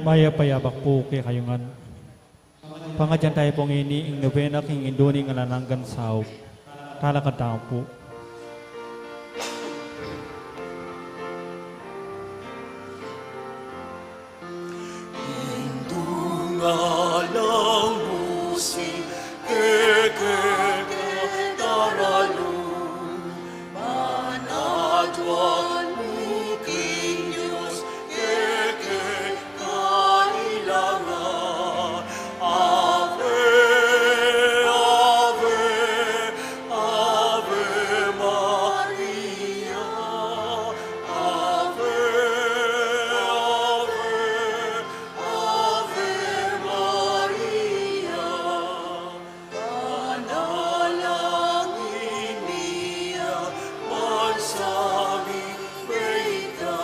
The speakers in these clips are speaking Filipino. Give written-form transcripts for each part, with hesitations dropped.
Maya-payabak po kay kayungan. Pangadyan tayo pong ini, ing novena king induning alananggan sao. Talakadang po. Indungalang musi, keketaralung, manadwan muking Diyos, kekekailangan. Ave, Ave, Ave Maria. Ave, Ave, Ave Maria. Panalangin niya, mansami beita,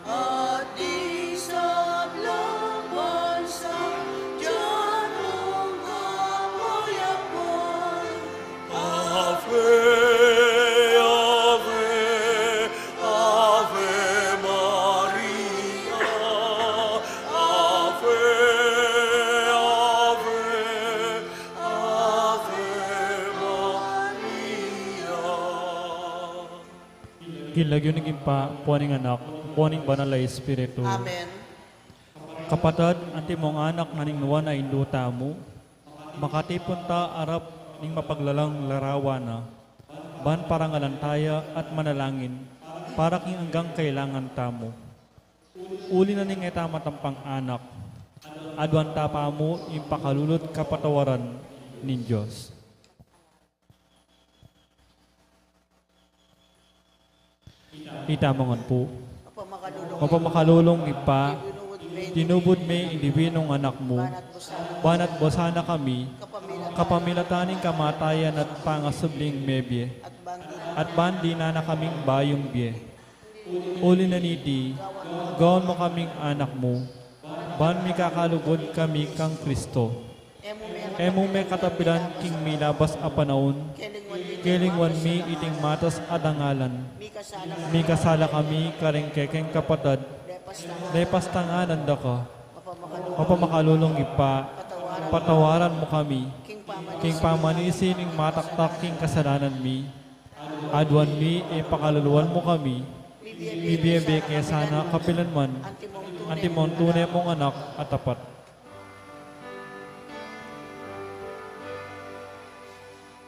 at isablang bansa, janong kapayapan. Ave, Ave, Ave Maria. Ave, Ave, Ave Maria. Gilagyo ng impa, puaning anak, puaning banal na Espiritu. Amen. Kapatid, anti mong anak na ning nuwan na induta mo, makatipon ta arap ning mapaglalang larawan na, ban parangalantaya at manalangin, para king hanggang kailangan tamo. Uli na ning etama tampang anak, adwan tapa mo yung pakalulot kapatawaran nin Diyos. Itamangan po. Mapamakadulong ipa, tinubod may indibinong anak mo, banat bosana kami, kapamilataning kamatayan at pangasubling mebye, at bandi na kaming bayong bye. Uli na niti, gawon mo kaming anak mo, ban mi kakalugod kami kang Kristo. Emo may katapilan king milabas a panahon, kilingwan mi iting matas adangalan. Mi kasala kami karing kekeng kapatad, lepas tanganan da ka, mapamakalulong ipa, patawaran mo kami, king pamanisin ing mataktak king kasalanan mi, adwan mi ipakaluluan mo kami, bibiyebe kaya sana kapilan man, antimon tunay mong anak at tapat.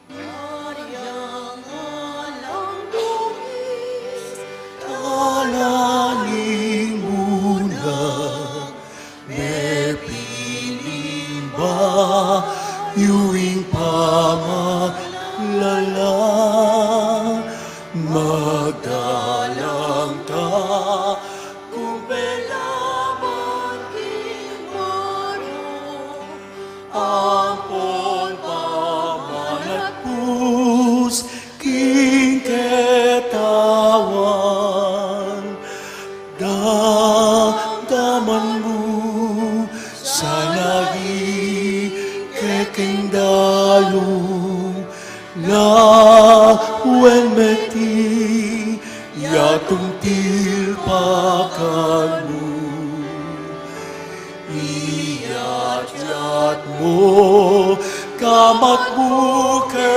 Maryang alang dungis, talangin muna, may piling ba yuwing pamaglala, magdalang ta kung belaban king Mario, ampon pamanat pus king ketawan, damdaman mo sa lagi kekeng dalong lawen meti yatung tilpakan mo. Iyat-yat mo, kamat buke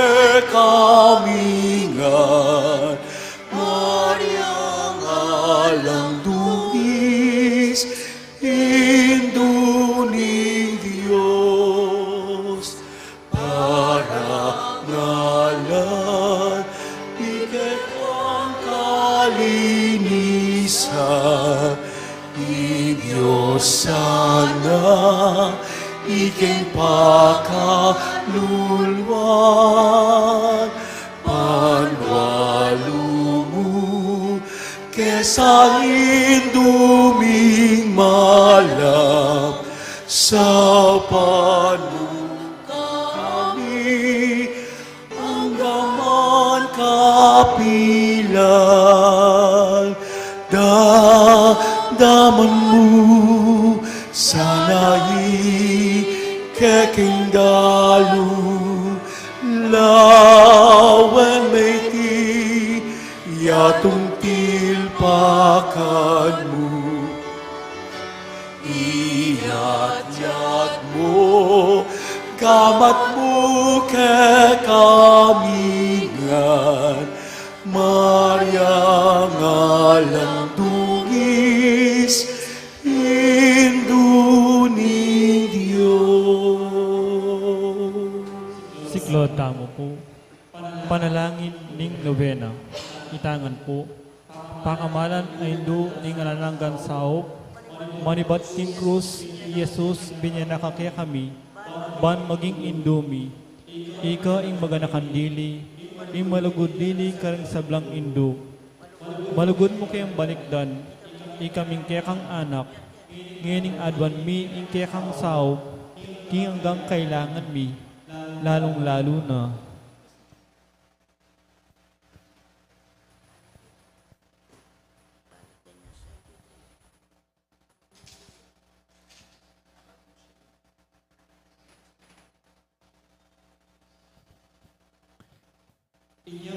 kamingan, Maryang alang dungis, induning Diyos, para ngalan, iket ang kalinisan, Diyos sana, iking pakaluluan, panwalo mo, kesa induming malam, sa kami, ang gaman kapilan, daman mo sana'y keking dalu, lawan may ti yatong tilpakan mo. Yat mo, kamat mo kekamingan, Maria ngalang dugis, induning Diyos. Siklo tamo po. Panalangin ning nobena. Itangan po. Pakamalan ay do ning alananggan saop. Manibat king krus, Jesus, binyanaka kaya kami. Ban maging indumi. Ika ing maganakan dili. Ing malugod dili karang sablang indo. Malugod mo kayang balikdan. Ika ming kaya kang anak. Ngayon adwan mi ing kaya kang saop. King hanggang kailangan mi. Lalong lalo na.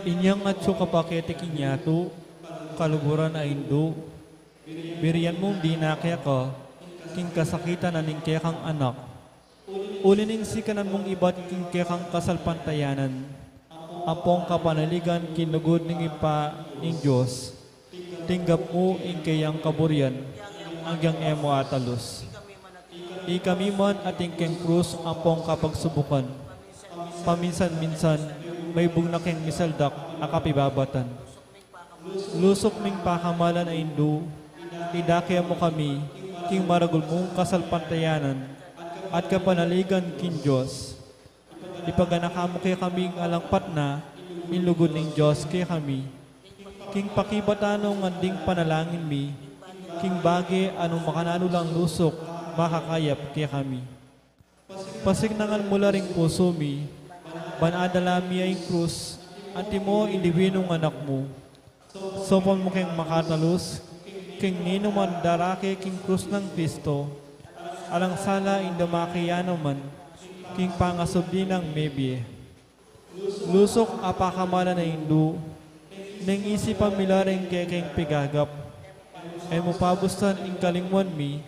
Inyang at kapakete kinyato, kaluguran ay indo. Biriyan mong di nakaya ka, king kasakitan na ning kaya kang anak. Ulining sikanan mong ibat king kaya kang kasalpantayanan. Apong kapanaligan kinugod ning ipa ning Diyos. Tinggap mo ing kayang kaburian, hanggang emo atalos. Ikami man ating keng krus apong kapagsubukan. Paminsan-minsan, may bugnak keng misaldak akapibabatan. Lusok ming pakamalan ay indo, idakya mo kami, king maragul mong kasalpantayanan, at kapanaligan king Diyos. Ipaganaka mo kay kaming alangpat na, inlugod ng Diyos kay kami. King pakibatano nganding panalangin mi, king bagi anong makanalo lang lusok, makakayap kay kami. Pasignangan mula ring puso mi, banadala mi ay krus, anti mo indiwinong anak mo. Sopon mo keng makatalos, king nino man darake king krus ng Kristo, alang sala indamakiyano man, king pangasubdi ng mebye. Lusok apakamala na indu, nang isipan milaring kekeng pigagap, ay mupabustan ing kalingwan mi,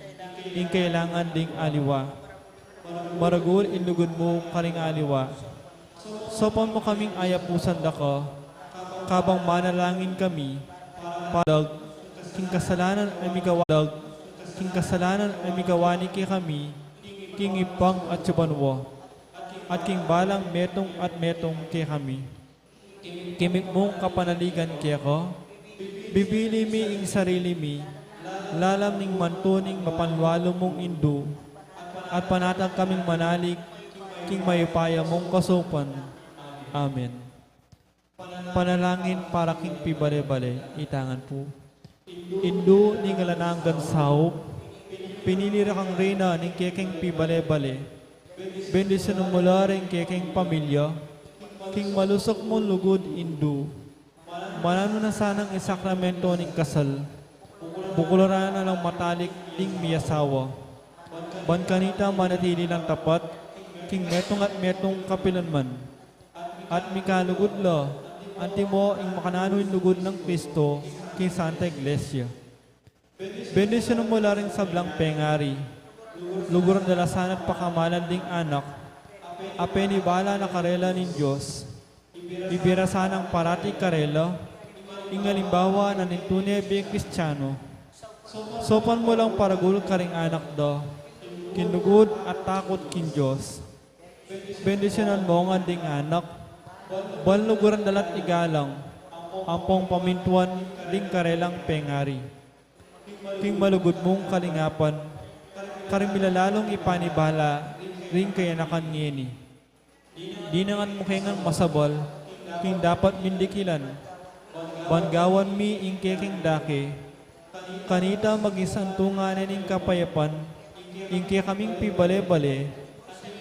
ing kailangan ding aliwa. Maragul inlugod mo kaling aliwa. Sopon mo kaming ayapusan dako, kabang manalangin kami, padag, king kasalanan ay migawani kay kami, king ipang at subanwa, at king balang metong at metong kay kami. Kimik mong kapanaligan kay ko, bibili mi ing sarili mi, lalam ning mantuning mapanwalo mong indo, at panatang kaming manalig, king mayupaya mong kasupan. Amen. Panalangin para king pibale-bale, itangan po. Indo ning alananggan saop, pinilira kang reyna ning kekeng pibale-bale. Bendisyon mula ring kekeng pamilya, king malusok mo lugod indo. Manano na sanang isakramento ning kasal, bukularan na lang matalik ding miyasawa. Ban kanita manatili lang tapat, king metong at metong kapilan man. At mikalugod la, anti mo ing makanano'y lugod ng Kristo, king Santa Iglesia. Bendisyon mo la rin sablang pengari, luguran dalasan at pakamalan ding anak, apenibala na karela nin Diyos, ibirasan ang parati karela, ingalimbawa na nintunay bing Kristiyano. Sopan mo lang paragul karing anak do, kinugod at takot kin Diyos. Bendisyonan mo nga ding anak, banluguran dalat igalang, ampong pamintuan ding karelang pengari. King malugod mong kalingapan, karing milalalong ipanibala, ring kayanakan ngeni. Di nangan mukhengang masabal, king dapat mindikilan, bangawan mi ing keking dake, kanita magisantunganan ing kapayapan, ing kaming pibale-bale,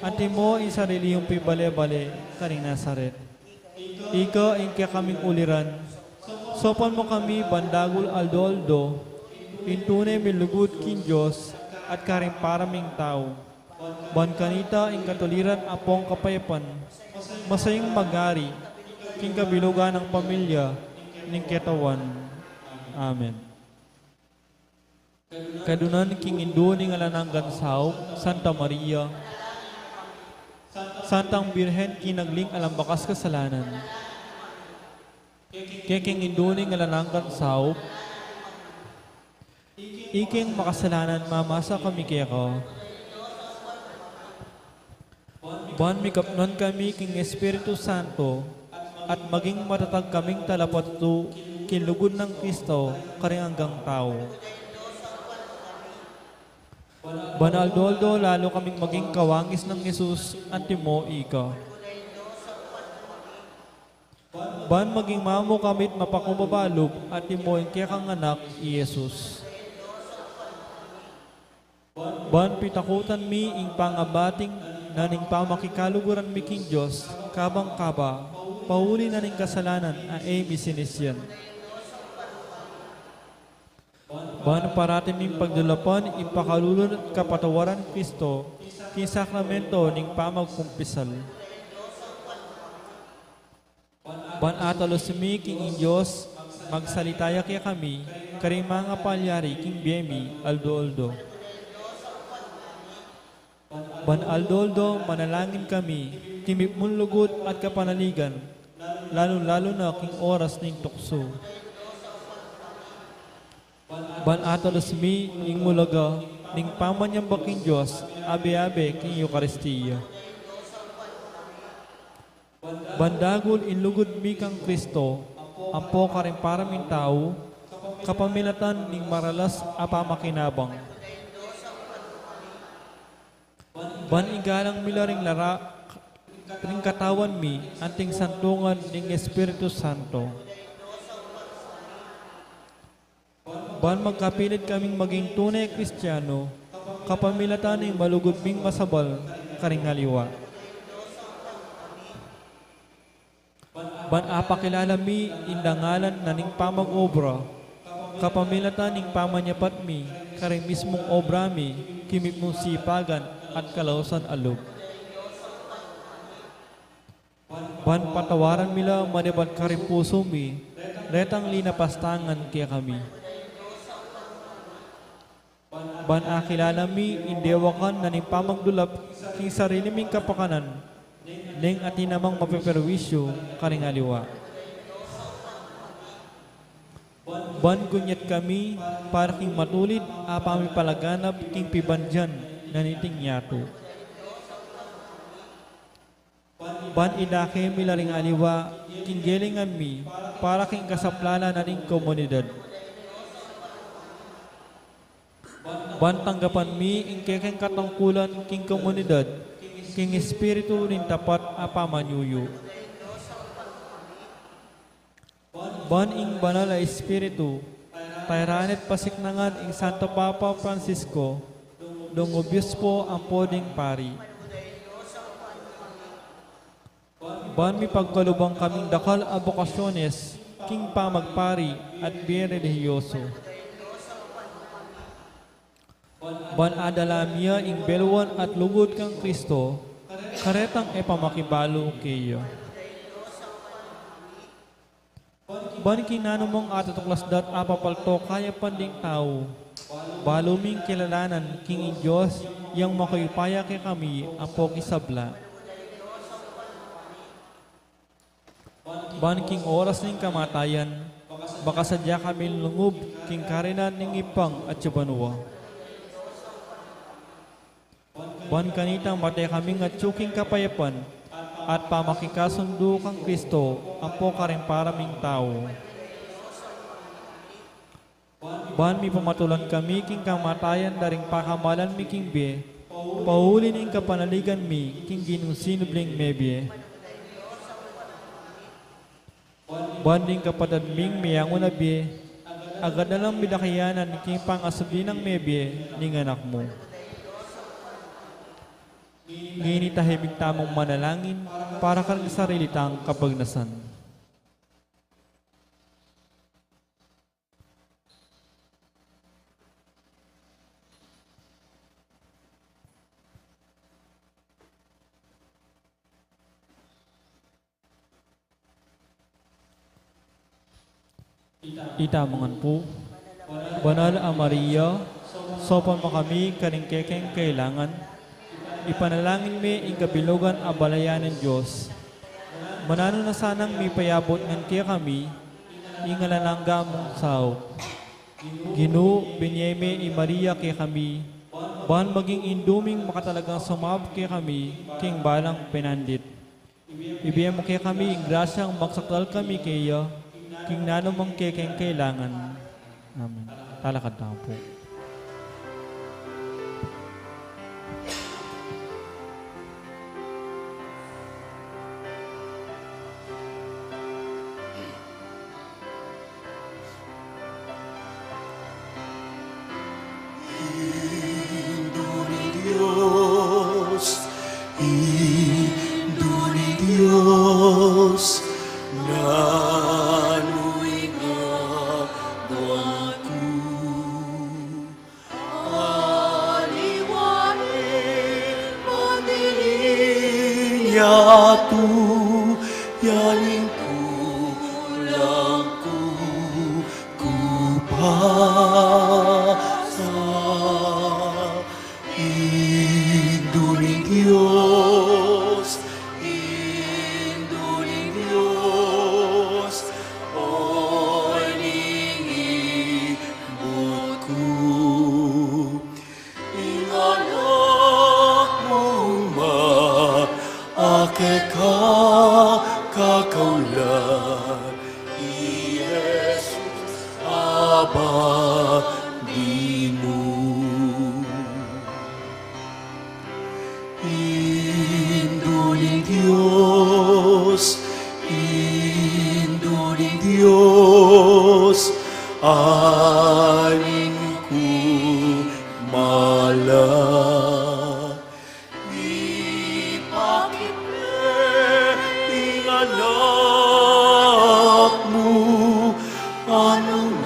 anti mo ing sarili yung pibale-bale, karing Nazaret. Ika ing kaming uliran, sopan mo kami bandagul aldo-aldo, intunay milugod kin Diyos, at karing paraming tao. Ban kanita ing katuliran apong kapayapan, masayang magari, king kabilugan ng pamilya, ning ketawan. Amen. Kadunan king Indo ni ngalanang gansaw, Santa Maria. Santang Birhen kinagling alam bakas kasalanan. King Indo ni ngalanang gansaw, iking makasalanan mamasa kami keko. Buwan mi kapnon kami king Espiritu Santo, at maging matatag kaming talapat to kinlugod ng Kristo karing hanggang tao. Banaldoldo, lalo kaming maging kawangis ng Jesus, antimo ika. Ban maging mamo kamit mapakubabalog, at imo ang kiyakang anak, Jesus. Ban pitakutan mi ing pangabating naning pamakikaluguran mi king Diyos, kabang kaba, pauli naning kasalanan, a emi sinisyan. Ban parating ning pagdulapan, ipakalulun at kapatawaran Kristo, king sakramento ning pamagkumpisal. Ban atalos mi king Diyos, magsalitaya kaya kami, karing mga palyari king Bemi, Aldo. Ban Aldo, manalangin kami, timip mong lugod at kapanaligan, lalo na king oras ning tukso. Ban atalos mi ing mulaga, ning pamanyang baking Diyos, abe-abe king Eucharistia. Bandagol inlugod mi kang Kristo, ampo ka rin para min tao, kapamilatan ning maralas apamakinabang. Ban igalang milaring lara, ring katawan mi, anting santungan ning Espiritu Santo. Ban magkapilit kaming maging tunay Kristiyano, kapamilatan ning malugod ming masabal, karing haliwa. Ban apakilala mi indangalan na ning pamag-obra, kapamilatan ning pamanyapat mi, karing mismong obra mi, kimip mong sipagan at kalausan alog. Ban patawaran mila manibat karing puso mi, retang linapastangan kaya kami. Ban akilala mi indewakan na ning pamagdulap king sarili ming kapakanan, ning ati namang mapeperwisyo karing aliwa. Ban gunyat kami para king matulid apami palaganap king pibandyan na niting yato. Ban idake milaring aliwa king gelingan mi para king kasaplana na ning komunidad. Ban tanggapan mi ing kekeng katangkulan king komunidad, king espiritu nin tapat apamanyuyo. Ban ing banal na espiritu, tayranet pasiknangan ing Santo Papa Francisco, dong obispo ang poding pari. Ban mi pagkalubang kaming dakal a bokasyones, king pamagpari at birelihiyoso. Ban adalamiya ing belwan at lugod kang Kristo, karetang epamakibalo kayo. Ban kinanumong atatuklasdat apapalto kaya panding tao, baluming kilalanan king Diyos, yang makayupaya kay kami ang pokisabla. Ban king oras ning kamatayan, baka sadya kami lungub king karinan ning ipang at yabanwa. Ban kanitang matay kaming at tsuking kapayapan, at pamakikasundo kang Kristo, ang po ka rin paraming tao. Ban mi pamatulan kami king kamatayan daring pakamalan mi king be, paulin ing kapanaligan mi king ginusinubling mebye. Ban ding kapatad ming miyangon na be, agad na lang bidakayanan king pangasabli ng mebye ning anak mo. Ngini tahimik tamong manalangin para kang sarilitang kapagnasan. Itamangan po, Banal a Maria, sopan mo kami karingkekeng kailangan. Ipanalangin mi ing kabilugan abalayan ng Diyos. Manano na sanang may payabot ngan kaya kami, ingalalangga mong sao. Ginu, binyeme i Maria kaya kami, bahan maging induming makatalagang sumab kaya kami, king balang pinandit. Ibigay mo kaya kami, ing grasyang magsakdal kami kaya, king nanumang kekeng kailangan. Amen. Talakad na po. Diyos, nanuwi nga buwangku. Aliwanin madiling yatu, yaning kulangku kupasa. Induling Diyos, Induling Diyos, oy ningibot ko. Inganak mong maake ka kakaulan, I Jesus abadi mo. Induling Diyos, Induling Diyos, aning kumala. Ipakipeng anak mo, anong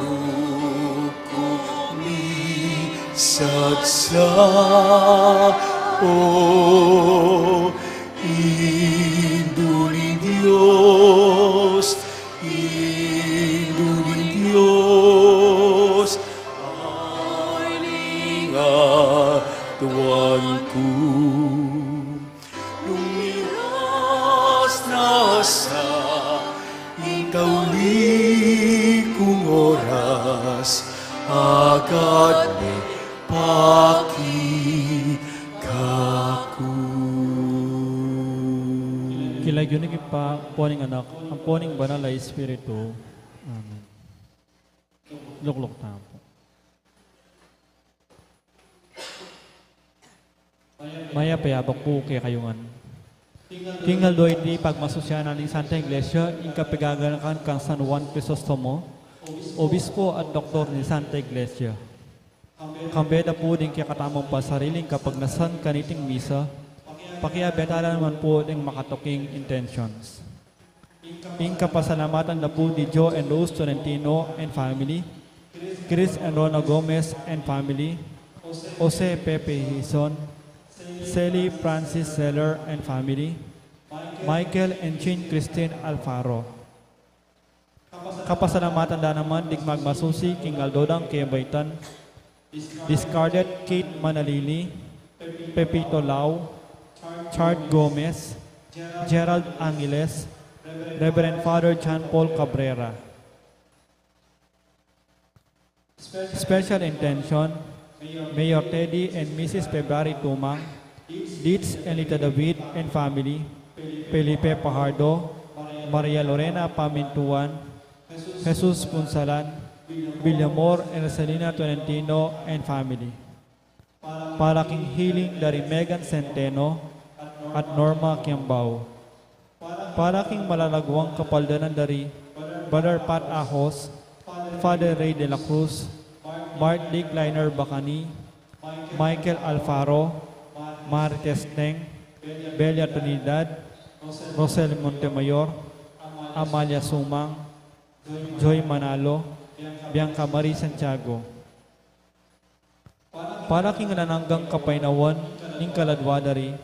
kumisagsa. Oh, Induling Diyos, Induling Diyos, ay lingatuan ko. Lumiras na sa ikaw kong oras, agad may Kilay yun pa poning anak, ang poning banal ay Espiritu. Amen. Luklok na po. Maya payabak po kay kayungan. Tingal do hindi pagmasusyanan ng Santa Iglesia, ing kapigaganakan kang San Juan Crisostomo, Obispo at Doktor ni Santa Iglesia. Kambeda po din kaya katamang pa sariling kapag nasan kaniting misa, pakiabetala naman po ng makatuking intentions. Ing kapasalamatan na po ni Joe and Rose Tolentino and family, Chris and Rona Gomez and family, Jose Pepe Hison, Sally Francis Seller and family, Michael and Chin Christine Alfaro. Kapasalamatan na naman digmagmasusi King Aldodang Kebaitan, Discarded Kate Manalili, Pepito Lau, Chard Gomez, Gerald Angeles, Reverend Father John Paul Cabrera. Special intention, Mayor Teddy and Mrs. February Tumang, Dietz and Lita David and family, Felipe Pajardo, Maria Lorena Pamintuan, Jesus Punsalan, Villamor and Rosalina Tolentino and family. Para king healing dari Megan Centeno at Norma Kiambao. Para king malalagwang kapaldanan dari Brother Pat Ahos, Father Ray de la Cruz, Mart Dick Liner Bacani, Michael Alfaro, Marites Teng, Belia Trinidad, Rosel Montemayor, Amalia Sumang, Joy Manalo, Bianca Marie Santiago. Para king nananggang kapainawan ning kaladwadari,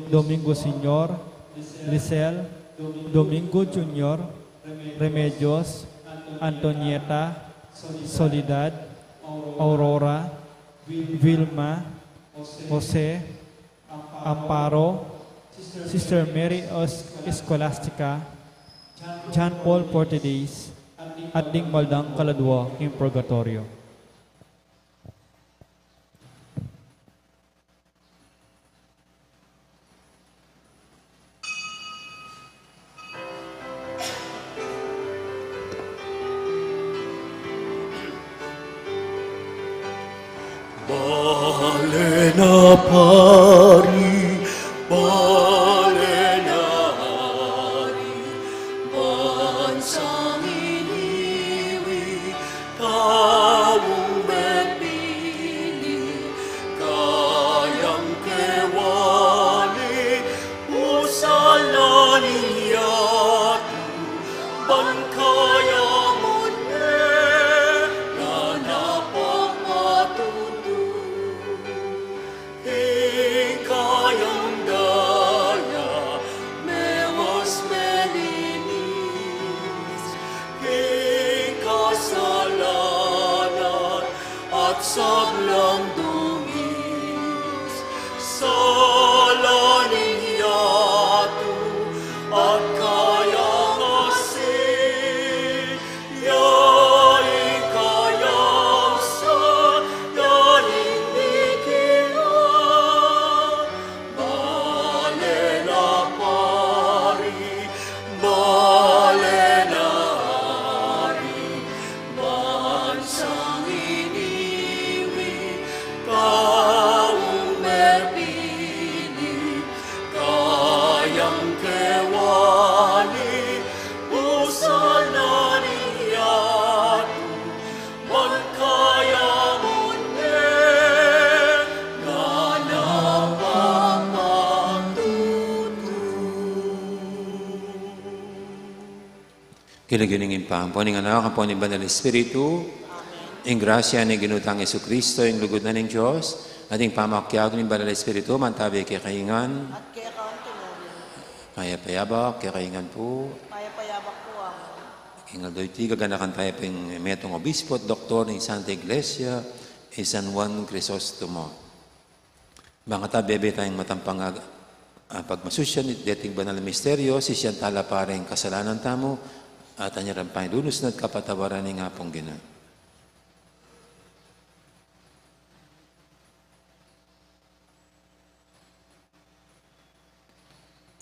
Domingo Senior, Lisel, Domingo Junior, Remedios, Antonieta, Solidad, Aurora, Vilma, Jose, Amparo, Sister Mary Escolastica, John Paul Portedays, at Ding Maldang Kaladwa in Purgatorio. Balena pari, balena hari, bansang iniwi, taong mapili, kayang kewali, usalan iyatu, bankaya munne, nanapang matutu. Ikayang daya, mewas melinis, ikasalanan at sablang dungis, salaning yatu at kayang asin, yaing kayang sa, yaing nikilang, balena pari, balena hari, bansang iniwi, taong merpili, kayang kewali, usalan iyatu, magkaya munne, nanapang matutu. Kinaginingin pa ang poning anak, ang poning banal na Espiritu, ang grasya ni Ginutang Jesucristo, ang lugod na ng Diyos, ating pamakyag ng banal na Espiritu, mantabi kay kaingan, At kaya kaon tinuloy, kaya payabak, kaya kaingan po, payapayabak po ang ingal do'y tiga, ganakan tayo pang metong obispo at doktor ng Santa Iglesia, San Juan Crisostomo. Mga bebe tayong matampang pagmasusyan, dating banal na misteryo, si siyang tala pareng kasalanan tamo, at anyarang pangdunos na kapatawaran ng nga pong gina.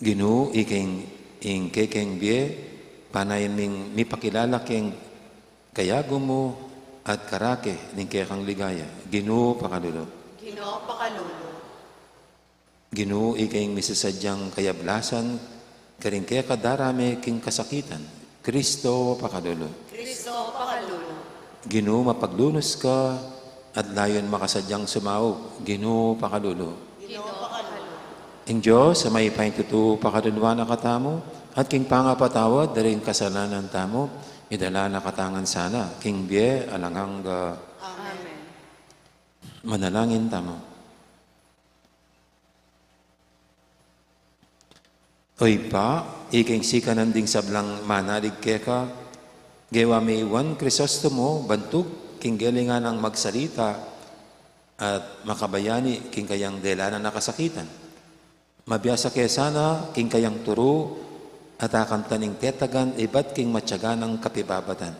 Ginu, iking kekeng bie, panayin ming mipakilala keng kayago mo at karake ning kekang ligaya. Ginu, pakalulo. Ginoo pakalulo. Ginu, iking misasadyang kayablasan, karing kaya kadarame king kasakitan. Kristo, pakalulo. Kristo pakalulo. Ginu, mapaglunos ka at layon makasadyang sumao. Ginu, pakalulo. Ginoo pakalulo. Ang Diyos, sa may paintutu pakadunwa na katamo, at king pangapatawad, daring kasalanan tamo, idala na katangan sana, king bie, alangang Amen. manalangin tamo. Oy pa, iking sika nanding sablang manalig keka, gewa may Juan Crisostomo, bantog, king gelingan ang magsalita, at makabayani, king kayang dela na nakasakitan. Mabiyasa kaya sana, king kayang turo, at akang taning tetagan, ibat king matyaga ng kapibabatan.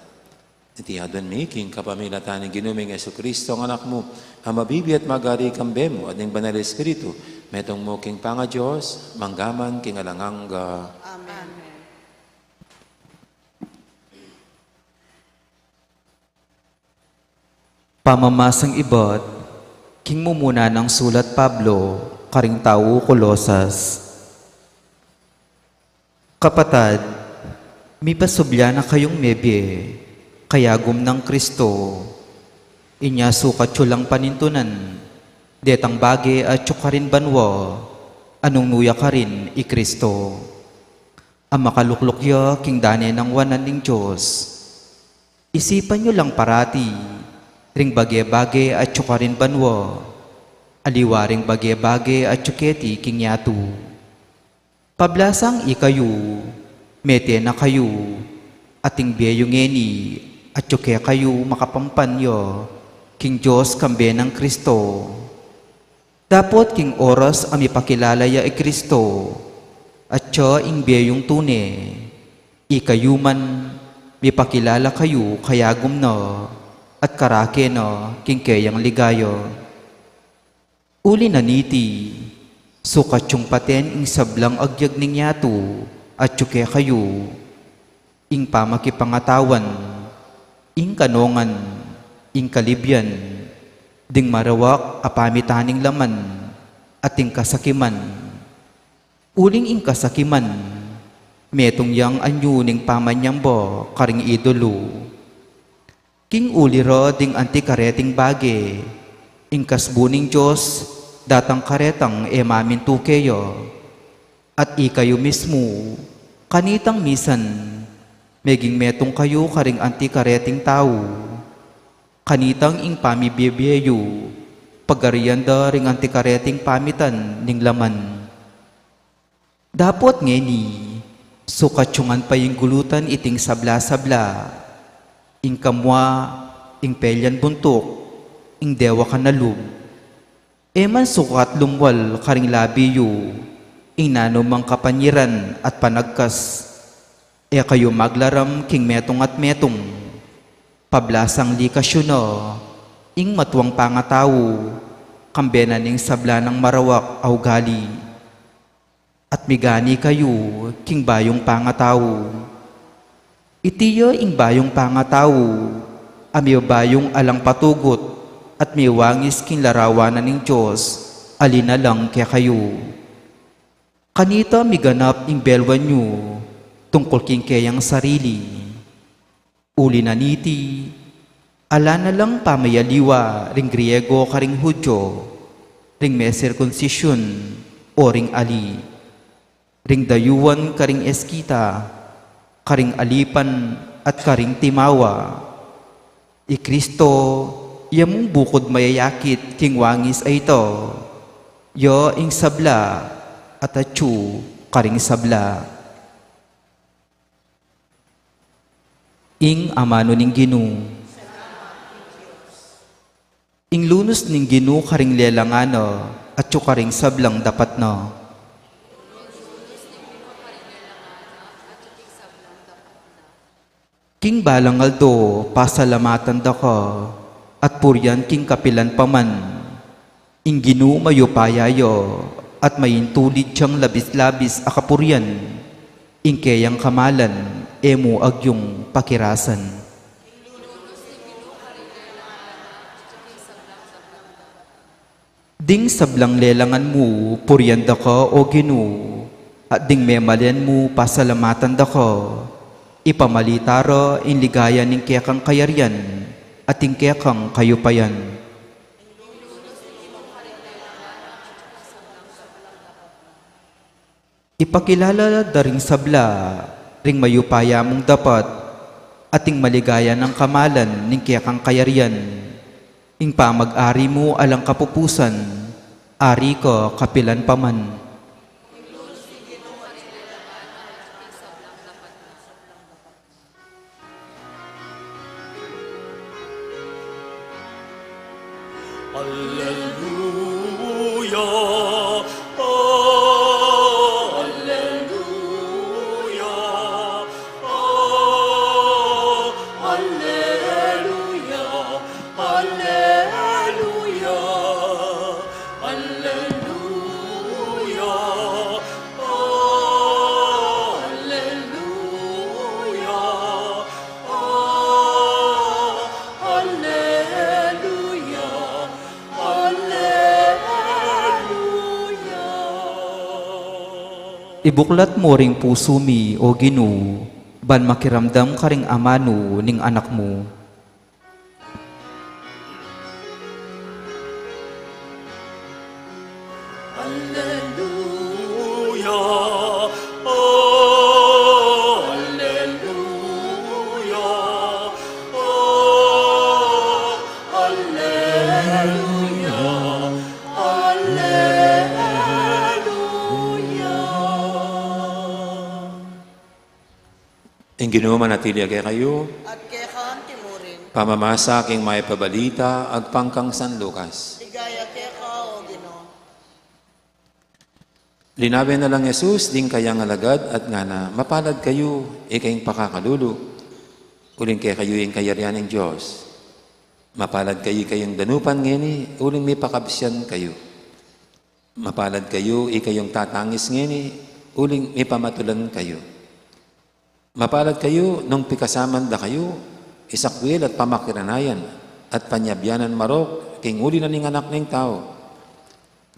Itihadon mi, king kapamilatan ni ginuming Jesucristo, ang anak mo, ang mabibi at magari kambe mo, at ng banal Espiritu, metong mo king panga Diyos, manggaman king alangang Amen. Pamamasang ibat, king mumuna ng sulat Pablo, karing tao Kolosas. Kapatad, may pasubya na kayong mebye, kayagom ng Kristo. Inya sukat lang panintunan, detang bage at tsukarin banwa, anong nuya ka rin i Kristo. Ang makaluklukya king dane ng wanan ng Diyos. Isipan nyo lang parati, ring bage-bage at tsukarin banwa, aliwaring bage-bage at tsuketi king yatu. Pablasang ikayo, mete na kayo, ating biyayong eni, at tsuke kayo makapampanyo, king Diyos kambe ng Kristo. Dapot king oras ang ipakilala ya Kristo, at siya ing biyayong tune, ikayuman, mipakilala kayo kayagom na, at karake na king kayang ligayo. Uli na niti, sukat yung paten ing sablang agyag ning yato, at yuke kayo, ing pamakipangatawan, ing kanongan, ing kalibyan, ding marawak apamitaning laman, at ing kasakiman. Uling ing kasakiman, metong yang anyo ning pamanyambo karing idolo. King uliro ding antikareting bage, ing kasbuning Diyos, datang karetang emamintukeyo, at ikayo mismo, kanitang misan, meging metong kayo karing antikareting tao, kanitang ing pamibibiyeyo, pagarianda ring antikareting pamitan ning laman. Dapot ngeni, sukatyungan pa yung gulutan iting sabla-sabla, ing kamwa, ing pelyan buntok, ing dewa kanalub. Eman sukat lumwal karing labiyo, ing nanumang kapanyiran at panagkas, e kayo maglaram king metong at metong, pablasang likasyon no, ing matuwang pangataw, kambenan ing sabla ng marawak aw gali. At migani kayo, king bayong pangataw. Itiyo ing bayong pangataw, amiyo bayong alang patugot, at miwangis king larawanan ng Diyos, alina lang kaya kayo. Kanita miganap ing belwan nyo, tungkol king kayang sarili. Uli na niti, ala na lang pamayaliwa, ring Griego karing Hudyo, ring may circumcision, o ring ali. Ring dayuan karing eskita, karing alipan at karing timawa. I Kristo, iyamong bukod mayayakit king wangis ay ito, yo ing sabla at atyu karing sabla. Ing amano ning Ginu. Ing lunos ning Ginu karing lelangano, atyu karing sablang dapat no. King balangal do, pasalamatan da ka, at puryan king kapilan paman. Ing Ginu mayupayayo, at mayintulid siyang labis-labis akapuryan. Ing kayang kamalan, emo agyong pakirasan. Ding sablang lelangan mo, puryan da ka o Ginu, at ding memalen mo, pasalamatan da ka. Ipamalitaro in ligaya ning kekang kayaryan at ing kekang kayupayan. Ipakilala daring sabla, ring mayupaya mong dapat, at ing maligaya ng kamalan ning kekang kayaryan. Ing pamag-ari mo alang kapupusan, ari ko kapilan paman. Alleluia, alleluia, alleluia, alleluia, alleluia, Ibuklat mo ring puso mi, o Ginu, ban makiramdam ka ring amano ning anak mo. Alleluia, alleluia, alleluia, alleluia. Ang Ginoo manatili kay kayo. At kaya kaan timurin. Pamamasa aking may pabalita, agpangkang San Lucas. Ligaya kaya ka, O Ginoo. Linawin na lang Jesus, ding kayang alagad at nga na, mapalad kayo, ikayong pakakalulu. Uling kaya kayo yung kayarian ng Diyos. Mapalad kayo kayong danupan ngeni, uling may pakabisyan kayo. Mapalad kayo, ikayong tatangis ngeni, uling may pamatulan kayo. Mapalad kayo, nung pikasaman da kayo, isakwil at pamakiranayan, at panyabyanan marok, king uli na ning anak ng tao.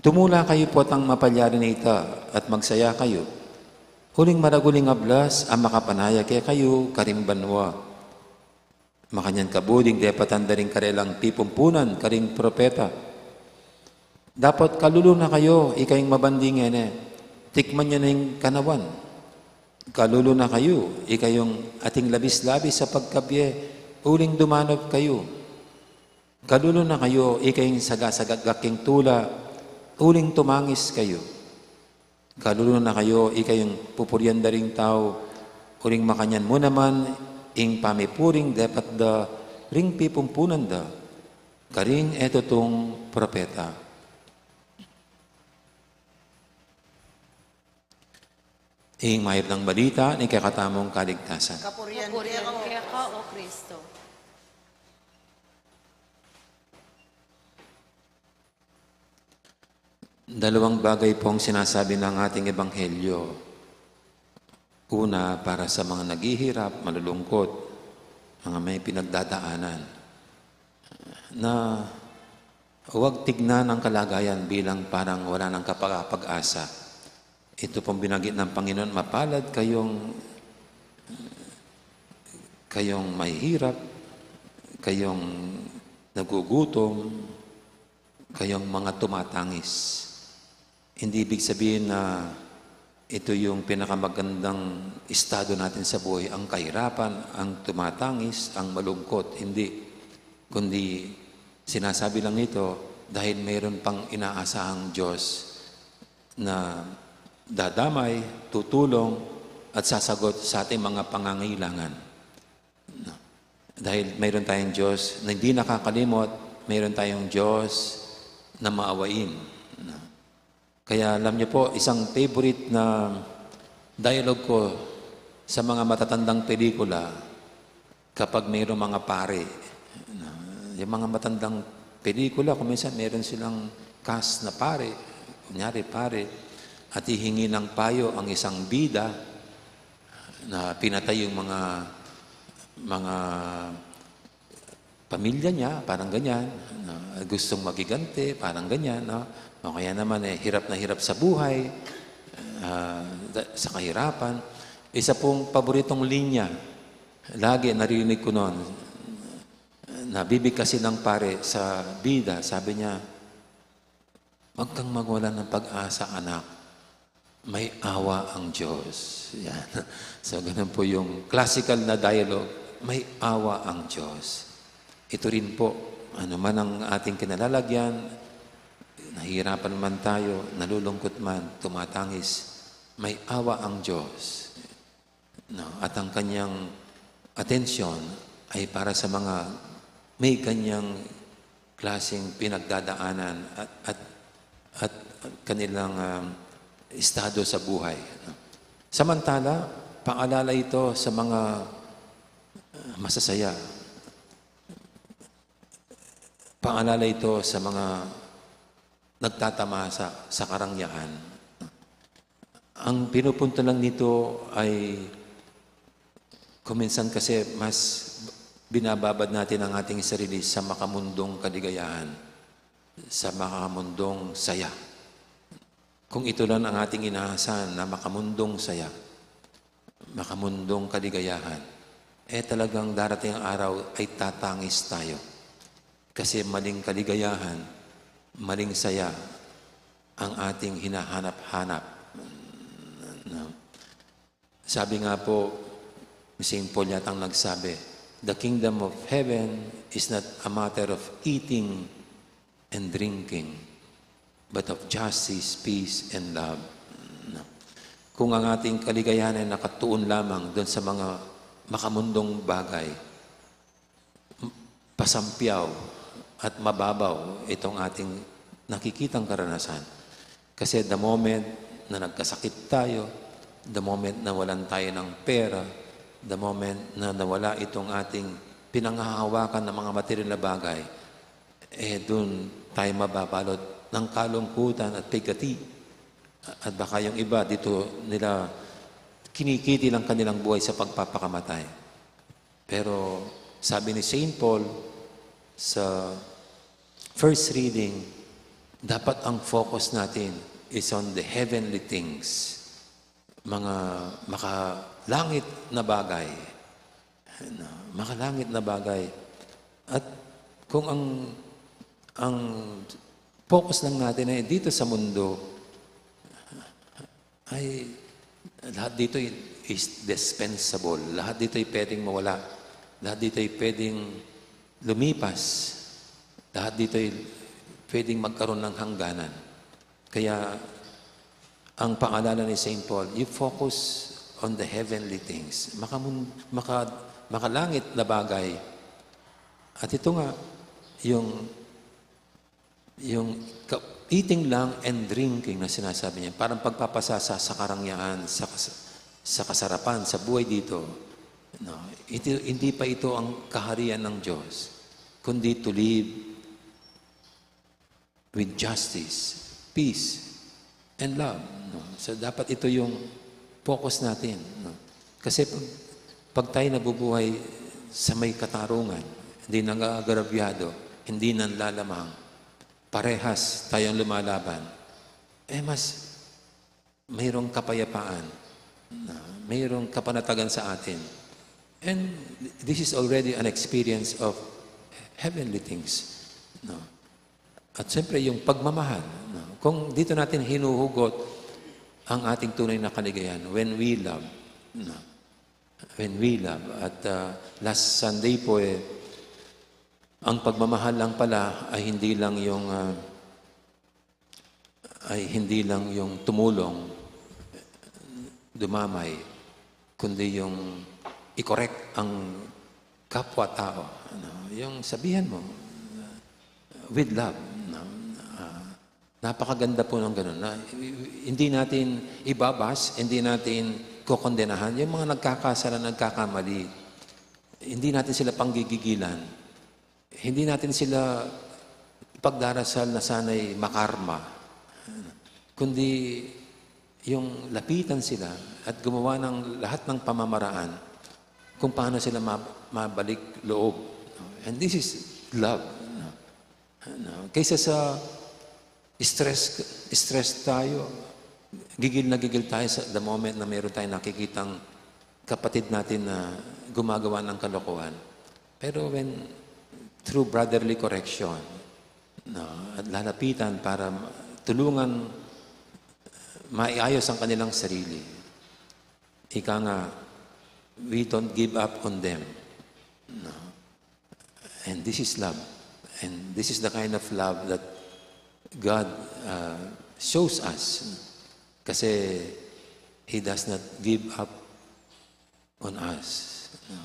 Tumula kayo po ang mapalyarin na ita, at magsaya kayo. Huling maraguling ablas, ang makapanaya kaya kayo, karimbanwa. Makanyan kabuding, depatan da rin karelang pipumpunan, karing propeta. Dapat kalulo na kayo, ikayong mabandingin tikman nyo na yung kanawan. Kalulo na kayo, ikayong ating labis-labis sa pagkabye, uling dumanop kayo. Kalulo na kayo, ikayong sagasagaking tula, uling tumangis kayo. Kalulo na kayo, ikayong pupuryan da ring tao, uling makanyan mo naman, ing pamipuring dapat da ring pipumpunan da. Karing eto tong propeta. Ing mayab ng balita ni kakatamong kaligtasan. Kapurian Purihan kaya kaya ka, O Kristo. Dalawang bagay pong sinasabi ng ating ebanghelyo. Una, para sa mga naghihirap, malulungkot, mga may pinagdadaanan, na huwag tignan ang kalagayan bilang parang wala ng kapag-asa. Ito pong binanggit ng Panginoon, mapalad kayong may hirap, kayong nagugutom, kayong mga tumatangis. Hindi ibig sabihin na ito yung pinakamagandang estado natin sa buhay, ang kahirapan, ang tumatangis, ang malungkot. Hindi. Kundi sinasabi lang ito dahil mayroon pang inaasahang Diyos na dadamay, tutulong, at sasagot sa ating mga pangangailangan. Dahil mayroon tayong Diyos na hindi nakakalimot, mayroon tayong Diyos na maawain. Kaya alam niyo po, isang favorite na dialogue ko sa mga matatandang pelikula, kapag mayroong mga pare, yung mga matandang pelikula, kung minsan mayroon silang cast na pare, kunyari pare, at hihingi ng payo ang isang bida na pinatay yung mga pamilya niya, parang ganyan, gustong magigante, parang ganyan, no? O kaya naman hirap na hirap sa buhay, sa kahirapan. Isa pong paboritong linya, lagi narinig ko noon, nabibigkasin ng pare sa bida, sabi niya, "Huwag kang magwala ng pag-asa, anak. May awa ang Diyos." Yan. So, ganun po yung classical na dialogue, may awa ang Diyos. Ito rin po, ano man ang ating kinalalagyan, nahihirapan man tayo, nalulungkot man, tumatangis, may awa ang Diyos. No? At ang kanyang atensyon ay para sa mga may kanyang klaseng pinagdadaanan at kanilang estado sa buhay. No? Samantala, paalala ito sa mga masasaya. Paalala ito sa mga nagtatamasa sa karangyaan. Ang pinupunto lang nito ay kuminsan kasi mas binababad natin ang ating sarili sa makamundong kaligayahan, sa makamundong saya. Kung ito lang ang ating inaasahan na makamundong saya, makamundong kaligayahan, talagang darating ang araw ay tatangis tayo. Kasi maling kaligayahan, maling saya ang ating hinahanap-hanap. Sabi nga po, St. Paul yatang nagsabi, the kingdom of heaven is not a matter of eating and drinking, but of justice, peace, and love. Kung ang ating kaligayahan ay nakatuon lamang doon sa mga makamundong bagay, pasampyaw at mababaw itong ating nakikitang karanasan. Kasi the moment na nagkasakit tayo, the moment na walan tayo ng pera, the moment na nawala itong ating pinanghahawakan ng mga material na bagay, doon tayo mababalot ng kalungkutan at pigati. At baka yung iba dito nila kinikiti lang kanilang buhay sa pagpapakamatay. Pero sabi ni St. Paul sa first reading, dapat ang focus natin is on the heavenly things, mga makalangit na bagay. Makalangit na bagay. At kung ang focus lang natin ay dito sa mundo, ay lahat dito is dispensable. Lahat dito ay pwedeng mawala. Lahat dito ay pwedeng lumipas. Lahat dito ay pwedeng magkaroon ng hangganan. Kaya ang pangalanan ni St. Paul, you focus on the heavenly things. Makalangit na bagay. At ito nga, yung eating lang and drinking na sinasabi niya, parang pagpapasasa sa karangyaan, sa kasarapan, sa buhay dito. No, hindi pa ito ang kaharian ng Diyos, kundi to live with justice, peace, and love. No? So dapat ito yung focus natin. No? Kasi pag tayo nabubuhay sa may katarungan, hindi nang-aagarabyado, hindi nanlalamang, parehas tayong lumalaban, mas mayroong kapayapaan, mayroong kapanatagan sa atin. And this is already an experience of heavenly things. No? At siyempre, yung pagmamahal. No? Kung dito natin hinuhugot ang ating tunay na kaligayahan, when we love. No? When we love. At last Sunday po, ang pagmamahal lang pala ay hindi lang yung tumulong, dumamay, kundi yung i-correct ang kapwa-tao. Yung sabihan mo, with love. Napakaganda po ng ganun. Hindi natin ibabas, hindi natin kukondenahan. Yung mga nagkakasala, nagkakamali, hindi natin sila panggigigilan. Hindi natin sila pagdarasal na sana'y makarma. Kundi yung lapitan sila at gumawa ng lahat ng pamamaraan kung paano sila mabalik loob. And this is love. Kaysa sa stress tayo, gigil na gigil tayo sa the moment na meron tayong nakikitang kapatid natin na gumagawa ng kalokohan. Pero when through brotherly correction, at lalapitan para tulungan maiayos ang kanilang sarili. Ika nga, we don't give up on them. No. And this is love. And this is the kind of love that God shows us. Kasi He does not give up on us. No.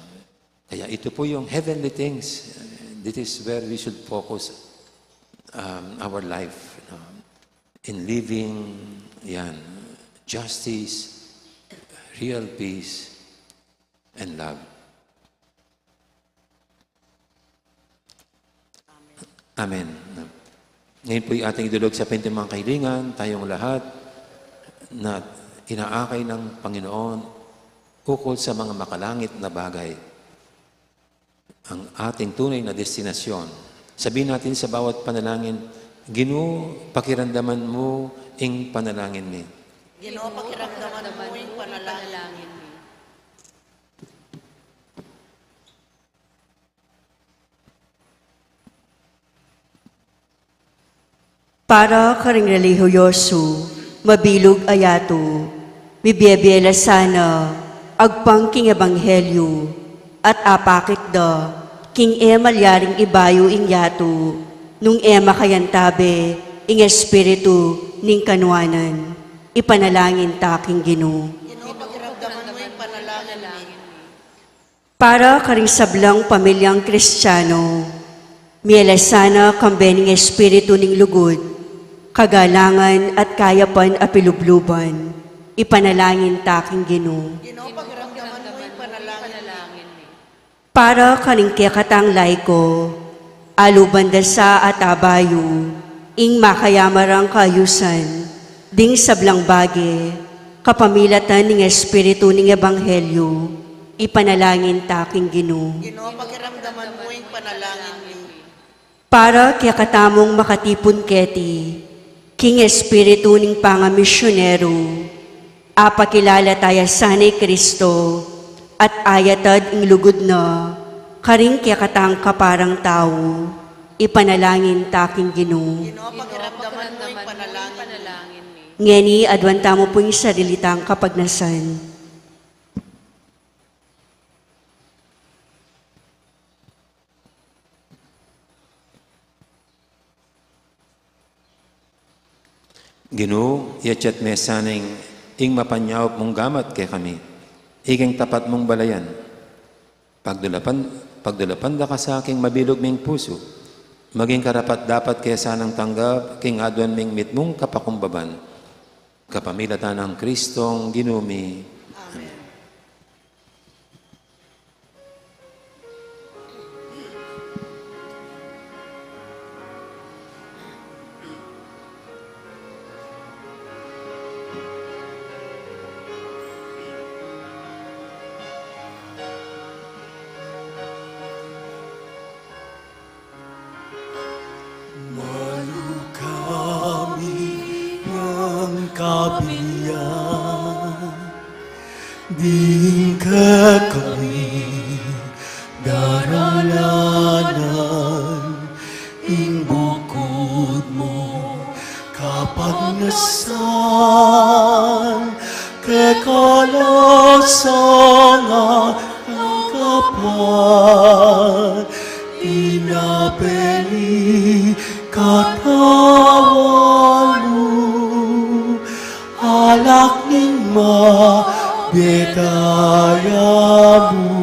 Kaya ito po yung heavenly things. This is where we should focus our life. In living, justice, real peace, and love. Amen. Ngayon po yung ating idulog sa pintimang kahilingan, tayong lahat na inaakay ng Panginoon ukol sa mga makalangit na bagay. Ang ating tunay na destinasyon. Sabihin natin sa bawat panalangin, Ginoo, pakiramdaman mo ing panalangin mi. Ginoo, pakiramdaman mo yung panalangin mo. Para karing relihiyoso, mabilog ayato, bibiyabiyela sana, agpang king ebanghelyo, at apakit da, king malyaring ibayo ing yato, nung makayantabe, ing espiritu, ning kanwanan, ipanalangin taking Ginoo. Ginoo, pakiramdaman mo yung panalangin mo. Para karing sablang pamilyang Kristiyano, Mielasana kambening espiritu ning lugod, kagalangan at kayapan a pilubluban, ipanalangin taking Ginoo. Ginoo, pagramdaman mo yung panalangin ni. Para kaning kekatang laiko, alubanda sa atabayo, ing makayamarang kayusan, ding sablang bage, kapamilatan ning espiritu ning ebanghelyo, ipanalangin taking Ginoo. Ginoo, pagramdaman mo yung panalangin ni. Para kaya katamong makatipon keti, king espiritu ning pangamisyonero, apakilala tayo sanay Kristo, at ayatad ing lugod na, karing kaya katang kaparang tao, ipanalangin taking Ginoo. Ginoo, pagramdaman mo yung panalangin ni. Ngeni, adwanta mo po yung sarilitang kapagnasan. Ginoo, yatsyat mesaning ing mapanyawap mong gamat kay kami. Iking tapat mong balayan. Pagdulapan da ka sa aking mabilog ming puso. Maging karapat dapat kaya sanang tanggap, king adwan ming mitmong kapakumbaban. Kapamilatan ng Kristong ginumi. Kami ng kabiyan, di ka kami daralanan, ing bukod mo kapagnasan, kekalasan ang kapan, inapeli katawan mo, alak ning mabetaya mo,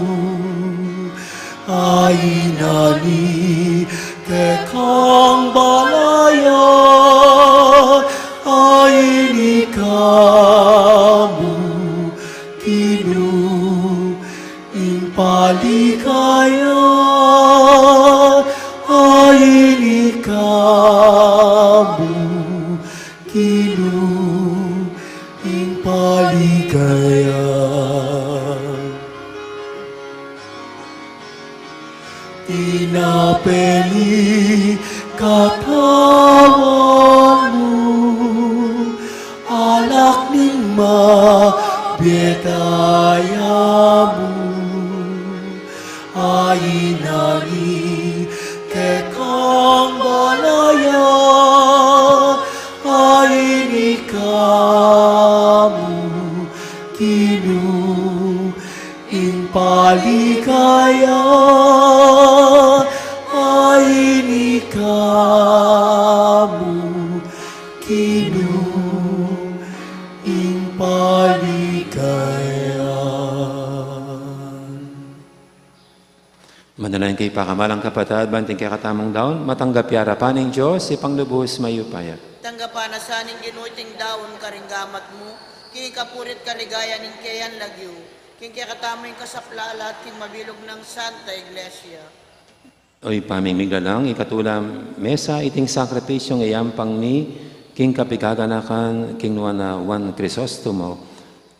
ay nani kekang balaya, ay ni kamu kinu ing paligaya, ay ni kamu kinu ing paligaya. Tinapeli katawan mo, alak ning mabetaya mo, ay nani kekang balaya, ay ni kamu kinu ing paligaya, ay ni kamu kinu ing paligaya. Manalangin kay pakamalang kapatid, banting kay katamong daon, matanggap yara paning Diyos, ipanglubos mayupaya. Tanggapan na sa ning ginuiting daon karinggamat mo, kini kapurit kaligaya ning kayan lagyo, king kaya katamo yung kasaplala at king mabilog ng Santa Iglesia. Oy pamimigalang, ikatulam mesa, iting sakripisyong iyampang ni king kapigaganakan, king nuana Juan Crisostomo,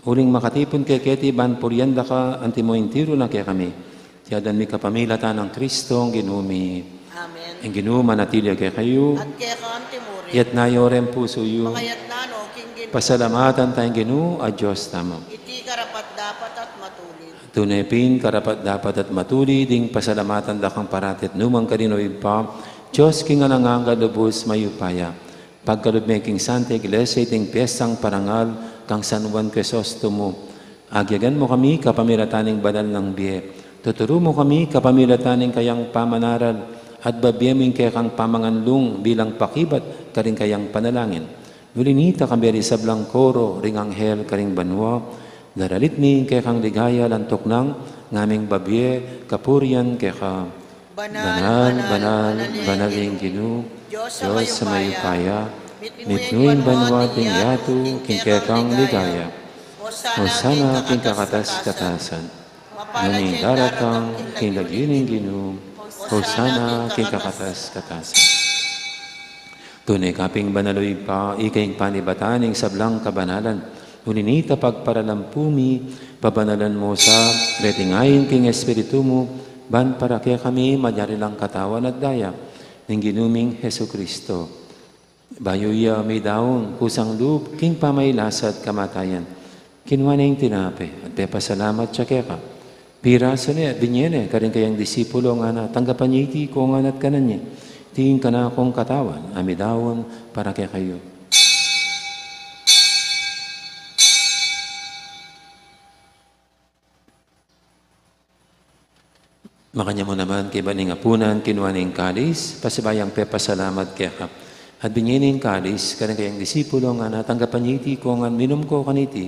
uling makatipon kay keti ban puryanda ka, antimo intiro na kay kami. Tiyadan mi kapamilatan ng Kristong ginumi. Amen. Ang ginuma manatili kay kayo. At kaya ka antimuri, Yat nayorem puso yu. makayat nano, king ginu, Pasalamatan tayong ginu, a Diyos tamo. iti karapat dapat at matulid. Tunepin, karapat dapat at matuli, ding pasalamatan da kang paratit numang kaninoy pa. Diyos king ananganga lubos mayupaya. Pagkalubme king Santa Iglesia, iting piyestang parangal, kang San Juan Crisostomo. Agyagan mo kami, kapamilataning banal ng biye. Tuturo mo kami, kapamilataning kayang pamanaral, at babiyeming kaya kang pamanganlung bilang pakibat karing kayang panalangin. Nulinita kami rin sablang koro, ring anghel karing banwa, daralit ni kaya kang ligaya lantok ng ngaming babye, kapurian kaya ka banal, banaling Ginoo, Diyos sa mayupaya, mitnuin banwa ting yatu, king kekang ligaya, Hosana king kakatas-katasan, nuning daratang king lagining Ginoo, Hosana king kakatas-katasan. Tunay kaping banaloy pa, ikaing panibataning sablang kabanalan, uninita pagparalampumi, pabanalan mo sa retingayin king espiritu mo, ban para kaya kami magyarilang katawan at daya, ng ginuming Heso Kristo. Bayuya may daon, kusang loob, king pamaylasat kamatayan. Kinuha na yung tinape, at pasalamat siya kaya ka. Piraso niya, binyene, karing kayang disipulo nga na, tanggapan niya iti ko nga nat kanan niya. Tingin ka na akong katawan, amidawon para kaya kayo. Makanya mo naman kay baning apunan, kinuha ning kalis, pasibayang pasalamat kaya ka. At binyaning kalis, kanang kayang disipulo nga natanggapan niya iti ko nga minum ko kaniti,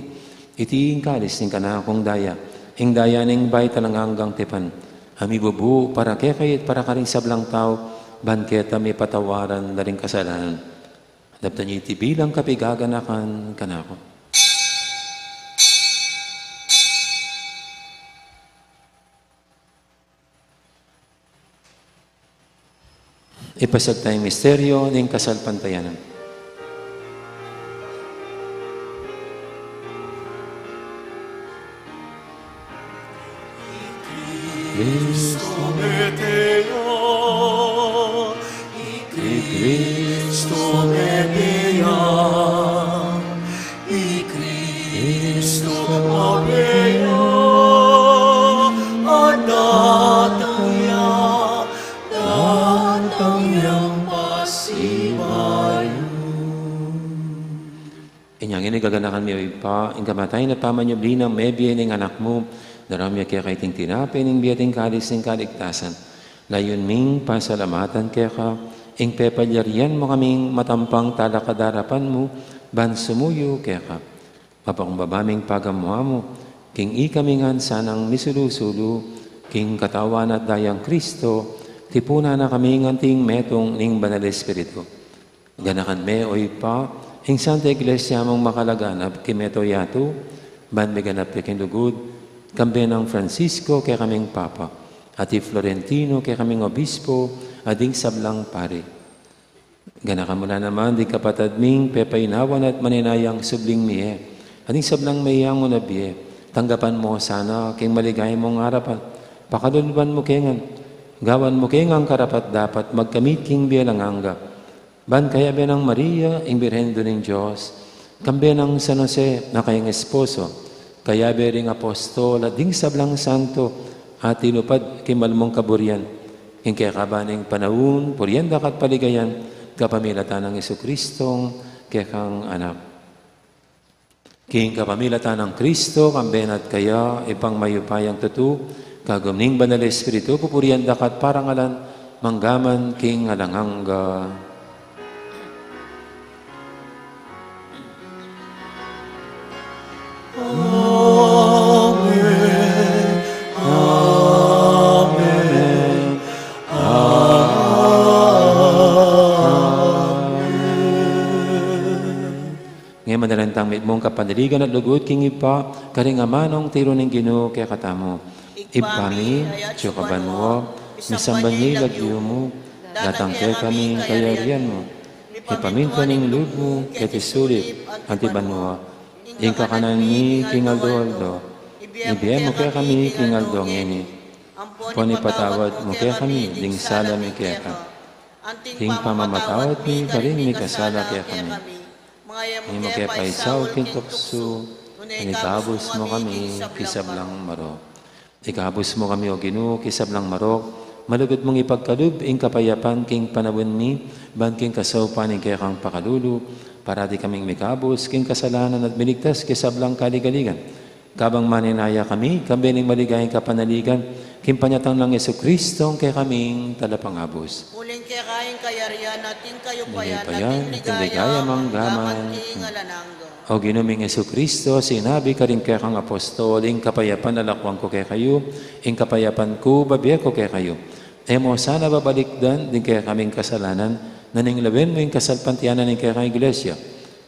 iti ing kalis ning kana akong daya, ing daya ning bay talanganggang tepan. Ami bubu para kaya kayit para karing sablang tao, banketa may patawaran na ring kasalanan. Adaptan niya iti bilang kapigaganakan kanako. Ipasag tayong misteryo ng kasalpantayanan. Cristo Medea, Cristo Medea, Cristo Medea, Adataya, Datayang pasibayo. Inyang inigaganakan mi pa, ing kamatay na pamanyubli ng mebye ng anak mo, daramya kaya kay ting tinapin ng biyating kalis ng kaligtasan. Layon ming pasalamatan kaya ka, ing pepalyarian mo kaming matampang talakadarapan mo, ban sumuyo kaya ka. Papakumbabaming pagamuha mo, king ikamingan sanang misulusulo, king katawan at dayang Kristo, tipuna na kami nganting metong ning banal espiritu. Ganakan me oy pa, ing Santa Iglesia mong makalaganap, kimeto yato, ban may ganap king lugod, kambe ng Francisco kay kaming Papa, at Florentino kay kaming Obispo, ading sablang pare. Ganakan mo na naman, di kapatad ming pepainawan at maninayang subling miye, ading sablang mayang mo na biye, tanggapan mo sana, king maligay mong harapan, pakaluluban mo kengan, gawan mo kengang karapat dapat, magkamit king bielanganga, ban kaya be ng Maria, ing Birhen do ng Diyos, kambe ng San Jose, na kayang esposo, kaya bering apostol at ding sablang santo at tinupad kimalmong kaburian. Ing kaya kabaning panahon, purienda kat paligayan, kapamilatan ng Jesucristong kaya kang anak. King kapamilatan ng Kristo, kambenat kaya, ipang mayupayang tutu, kagumning banal espiritu, pupurienda kat parangalan, manggaman king alanganga. Amen. Amen. Ngayon manalantang mit mong kapanaligan at lugod king ipa, karing amanong tiro ng Ginoo kaya katamo. Ipami, tiyukaban mo, misamban niya lagyo mo, datang kaya kami kayarian mo. Ipaminta ng loob mo, kaya tisulit, antiban mo. Ing kakanan ni King Aldo, ibigay mo kaya kami King Aldo ngeni. Poni patawad mo kaya kami, ding sala mi kaya ka. Ing pamamatawad mi, karing mi kasala kaya kami. Ing mo kaya paisaw, King Tukso, inikabos mo kami, kisablang marok. Ikabos mo kami o Ginoo, kisablang marok, malugod mong ipagkalub, ing kapayapan, King panawin mi, ban King kasawpan, ing kaya kang pakalulu, para di kaming mikabos, king kasalanan at binigtas, kisablang kaligaligan. Kabang maninaya kami, kambening maligayang kapanaligan, king panyatang ng Jesucristo, kaya kaming talapangabos. Uling kaya kayang kayarian natin kayo payan, Payan, natin ligaya, manggaman king alananggo. O ginuming Jesucristo, sinabi ka rin kaya kang apostol, ing kapayapan alakwang ko kaya kayo, ing kapayapan ko, babiya ko kaya kayo. mo sana babalikdan din kaya kaming kasalanan, naninglawin mo yung kasalpantiyanan ng kaya kang iglesia,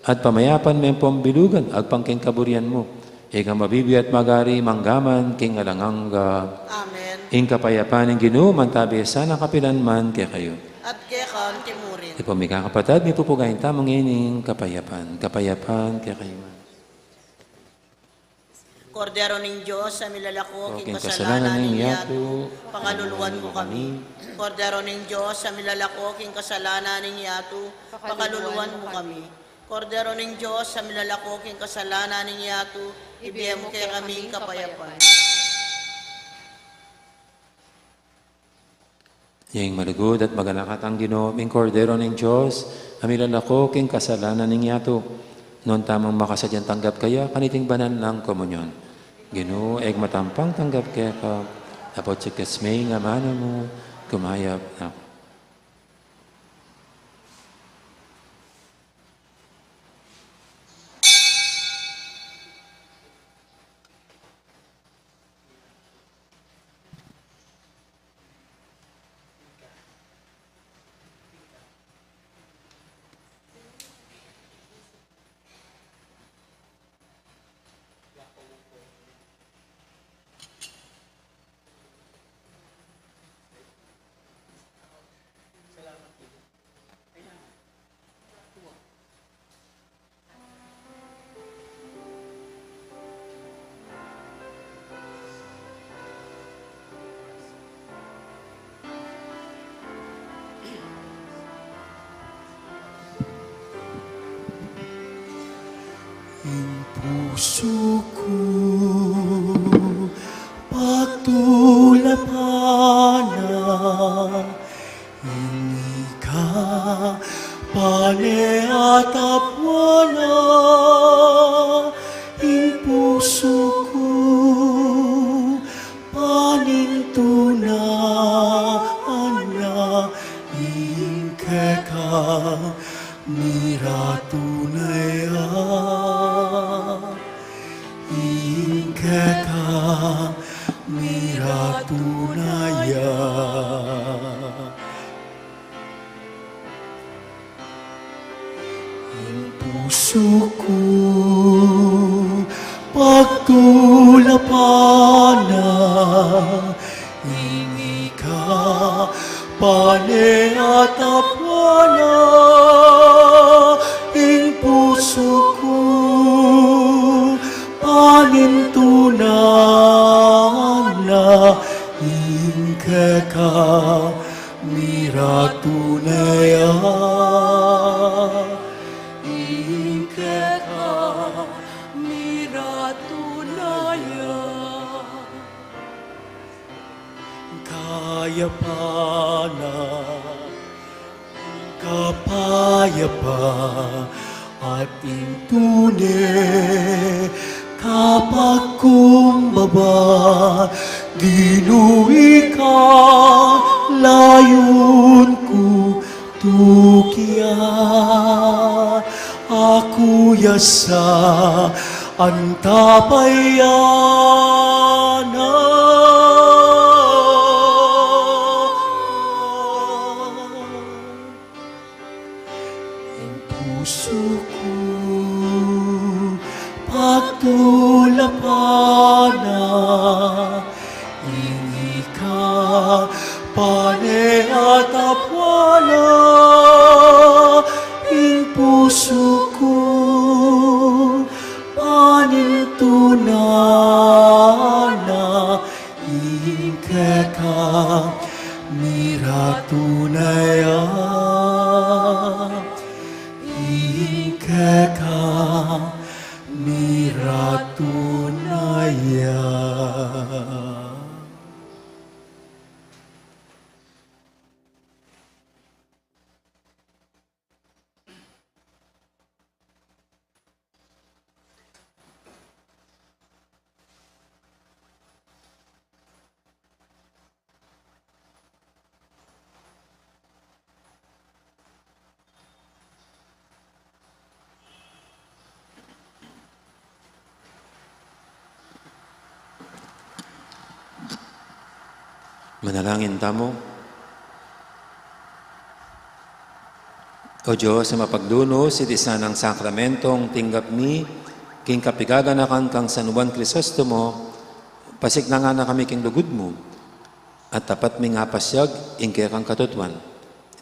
at pamayapan mo yung pambilugan, agpangking kaburian mo. Ika mabibi at magari, manggaman, king alanganga. Amen. Ing kapayapan ng Ginoo, mantabi sana kapilan man kaya kayo. At kaya kan timurin. Ito may kakapatad, may pupugayin tamang ining kapayapan. Kapayapan kaya kayo man. Kordero ng Diyos, sa milalako, king King kasalanan kasalanan ng ng yato, yato, pakaluluwan mo kami. Kordero ng Diyos, sa milalako, king kasalanan ng yato, pakaluluwan mo kami. Kordero ng Diyos, sa milalako, king kasalanan ng yato, ibigay mo kaya kami kapayapan. Yang malugod at maganakat ang Ginoo, ing kordero ng Diyos, amilalako king kasalanan ng yato. Noon tamang makasadyang tanggap kaya, kaniting banan lang komunyon. Ginoo, eg matampang tanggap kaya ka, dapat sa kasmay nga mana mo, kumayap na. Ang puso ko pagtulapanan, hindi ka pane at apwana. Ang puso ko panintunaan na, ingkeka miratunaya. Ingkeka miratunaya. Ang puso ko pagtulapanan, hindi ka pane at apwana. Ang puso ko panintunan na, ingkeka miratunaya. Ingkeka miratunaya. Kaya pa na kapayapa at intune kapag kumbaba, Ginoo ka layon ko tukian. Ako yasa antabayanan. Ang puso ko pagtulapanan, hindi ka pane at apwana. Ang puso ko panintunan na, ingkeka miratunaya. Ingkeka miratunaya. Manalangin tamo, O Diyos, sa mapagduno, si ng sakramentong tinggap ni, king kapigaganakan kang San Juan Crisostomo, pasik na nga na kami king lugod mo, at tapat mi nga pasyag, ingke kang katutuan.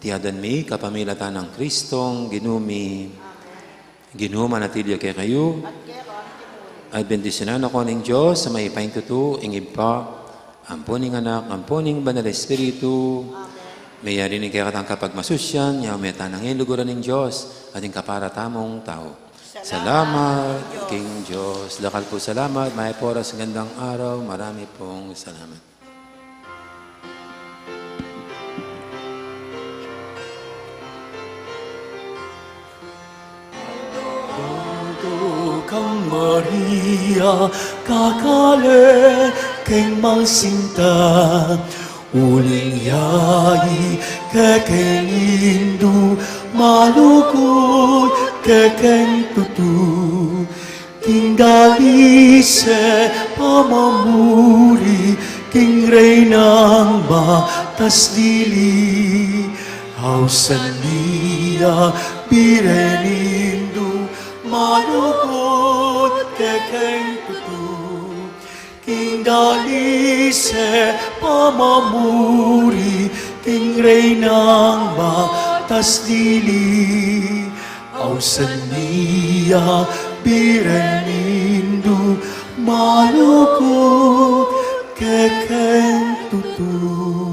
Tiyadan mi, kapamilatan ng Kristong, ginumi, ginuma natilya kay kayo, at bendisyonan ako ng Diyos sa may paintutu, ingib pa, ampuning anak, ampuning banal Espiritu, may yari ni kaya katang kapag masusyan, yaw may tanangin luguran ng Diyos, at yung kaparatamong tao. Salamat, King Diyos. Lakal po salamat, may poras gandang araw, marami pong salamat. Kang Maria, kakale, keng mangsinta, uling yai, kekeng indu, malukod, kekeng tutu, king dalise, pamamuri, king reynang batas dili, hausan niya, birenindu, malukod kekeng tutu, king dalise pamamuri, king reynang batas dili, ausan niya birenindu, malukod kekeng tutu.